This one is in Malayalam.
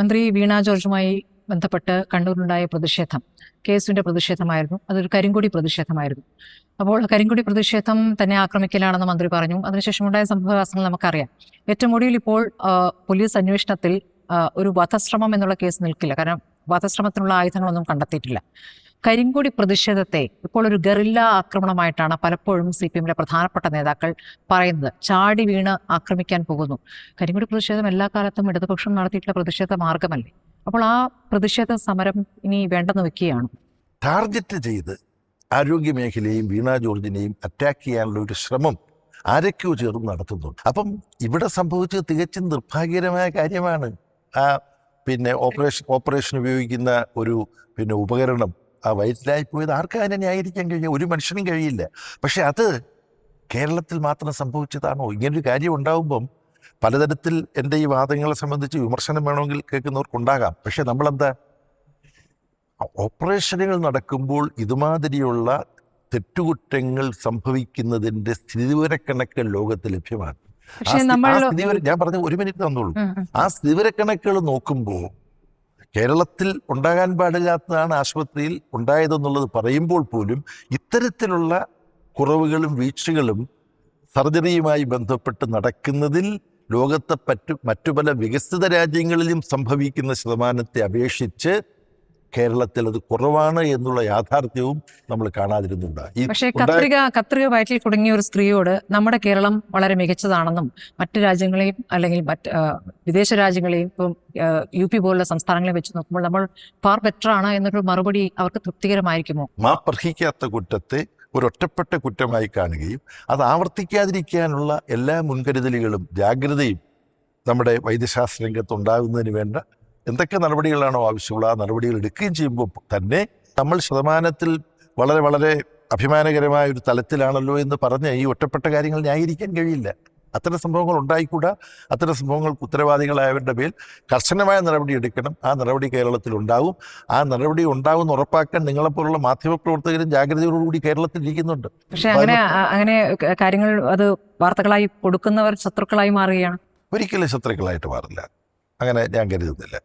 മന്ത്രി വീണ ജോർജുമായി ബന്ധപ്പെട്ട് കണ്ണൂരിലുണ്ടായ പ്രതിഷേധം കേസിന്റെ പ്രതിഷേധമായിരുന്നു. അതൊരു കരിങ്കൊടി പ്രതിഷേധമായിരുന്നു. അപ്പോൾ കരിങ്കൊടി പ്രതിഷേധം തന്നെ ആക്രമിക്കലാണെന്ന് മന്ത്രി പറഞ്ഞു. അതിനുശേഷമുണ്ടായ സംഭവവികാസങ്ങൾ നമുക്കറിയാം. ഏറ്റവും ഒടുവിൽ ഇപ്പോൾ പോലീസ് അന്വേഷണത്തിൽ ഒരു വധശ്രമം എന്നുള്ള കേസ് നിൽക്കില്ല. കാരണം വധശ്രമത്തിനുള്ള ആയുധങ്ങളൊന്നും കണ്ടെത്തിയിട്ടില്ല. കരിങ്കൊടി പ്രതിഷേധത്തെ ഇപ്പോൾ ഒരു ഗറില്ല ആക്രമണമായിട്ടാണ് പലപ്പോഴും CPM-ലെ പ്രധാനപ്പെട്ട നേതാക്കൾ പറയുന്നത്. ചാടി വീണ് ആക്രമിക്കാൻ പോകുന്നു. കരിങ്കൊടി പ്രതിഷേധം എല്ലാ കാലത്തും ഇടതുപക്ഷം നടത്തിയിട്ടുള്ള പ്രതിഷേധ മാർഗമല്ലേ? അപ്പോൾ ആ പ്രതിഷേധ സമരം ഇനി വേണ്ടെന്ന് വെക്കുകയാണ്. ടാർഗറ്റ് ചെയ്ത് ആരോഗ്യ മേഖലയെയും വീണ ജോർജിനെയും അറ്റാക്ക് ചെയ്യാനുള്ള ഒരു ശ്രമം ആരൊക്കെയോ ചേർന്ന് നടത്തുന്നുണ്ട്. അപ്പം ഇവിടെ സംഭവിച്ചത് തികച്ചും നിർഭാഗ്യകരമായ കാര്യമാണ്. ഓപ്പറേഷൻ ഉപയോഗിക്കുന്ന ഒരു ഉപകരണം വയറ്റിലായി പോയത് ആർക്കും ന്യായീകരിക്കാൻ കഴിയില്ല, ഒരു മനുഷ്യനും കഴിയില്ല. പക്ഷെ അത് കേരളത്തിൽ മാത്രം സംഭവിച്ചതാണോ? ഇങ്ങനൊരു കാര്യം ഉണ്ടാകുമ്പം പലതരത്തിൽ എൻ്റെ ഈ വാദങ്ങളെ സംബന്ധിച്ച് വിമർശനം വേണമെങ്കിൽ കേൾക്കുന്നവർക്കുണ്ടാകാം. പക്ഷെ നമ്മളെന്താ, ഓപ്പറേഷനുകൾ നടക്കുമ്പോൾ ഇതുമാതിരിയുള്ള തെറ്റുകുറ്റങ്ങൾ സംഭവിക്കുന്നതിൻ്റെ സ്ഥിതിവിവരക്കണക്കുകൾ ലോകത്ത് ലഭ്യമാണ്. ഞാൻ പറഞ്ഞ ഒരു മിനിറ്റ് തന്നോളൂ. ആ സ്ഥിതിവിവരക്കണക്കുകൾ നോക്കുമ്പോൾ കേരളത്തിൽ ഉണ്ടാകാൻ പാടില്ലാത്തതാണ് ആശുപത്രിയിൽ ഉണ്ടായതെന്നുള്ളത് പറയുമ്പോൾ പോലും ഇത്തരത്തിലുള്ള കുറവുകളും വീഴ്ചകളും സർജറിയുമായി ബന്ധപ്പെട്ട് നടക്കുന്നതിൽ ലോകത്തെ മറ്റു പല വികസിത രാജ്യങ്ങളിലും സംഭവിക്കുന്ന ശതമാനത്തെ അപേക്ഷിച്ച് കേരളത്തിൽ അത് കുറവാണ് എന്നുള്ള യാഥാർത്ഥ്യവും നമ്മൾ കാണാതിരുന്നുണ്ട്. പക്ഷേ കത്രിക വയറ്റിൽ കുടുങ്ങിയ ഒരു സ്ത്രീയോട് നമ്മുടെ കേരളം വളരെ മികച്ചതാണെന്നും മറ്റു രാജ്യങ്ങളെയും അല്ലെങ്കിൽ വിദേശ രാജ്യങ്ങളെയും ഇപ്പം UP പോലുള്ള സംസ്ഥാനങ്ങളെ വെച്ച് നോക്കുമ്പോൾ നമ്മൾ ഫാർ ബെറ്റർ ആണ് എന്നൊരു മറുപടി അവർക്ക് തൃപ്തികരമായിരിക്കുമോ? മാപ്പർഹിക്കാത്ത കുറ്റത്തെ ഒരൊറ്റപ്പെട്ട കുറ്റമായി കാണുകയും അത് ആവർത്തിക്കാതിരിക്കാനുള്ള എല്ലാ മുൻകരുതലുകളും ജാഗ്രതയും നമ്മുടെ വൈദ്യശാസ്ത്ര രംഗത്ത് ഉണ്ടാകുന്നതിന് വേണ്ട എന്തൊക്കെ നടപടികളാണോ ആവശ്യമുള്ള ആ നടപടികൾ എടുക്കുകയും ചെയ്യുമ്പോൾ തന്നെ നമ്മൾ ശതമാനത്തിൽ വളരെ വളരെ അഭിമാനകരമായ ഒരു തലത്തിലാണല്ലോ എന്ന് പറഞ്ഞ് ഈ ഒറ്റപ്പെട്ട കാര്യങ്ങൾ ന്യായീകരിക്കാൻ കഴിയില്ല. അത്തരം സംഭവങ്ങൾ ഉണ്ടായിക്കൂടാ. അത്തരം സംഭവങ്ങൾക്ക് ഉത്തരവാദികളായവരുടെ മേൽ കർശനമായ നടപടി എടുക്കണം. ആ നടപടി കേരളത്തിൽ ഉണ്ടാവും. ആ നടപടി ഉണ്ടാവുമെന്ന് ഉറപ്പാക്കാൻ നിങ്ങളെപ്പോലുള്ള മാധ്യമപ്രവർത്തകരും ജാഗ്രതയോടുകൂടി കേരളത്തിൽ ഇരിക്കുന്നുണ്ട്. പക്ഷേ അങ്ങനെ കാര്യങ്ങൾ അത് വാർത്തകളായി കൊടുക്കുന്നവർ ശത്രുക്കളായി മാറുകയാണ്. ഒരിക്കലും ശത്രുക്കളായിട്ട് മാറില്ല, അങ്ങനെ ഞാൻ കരുതുന്നില്ല.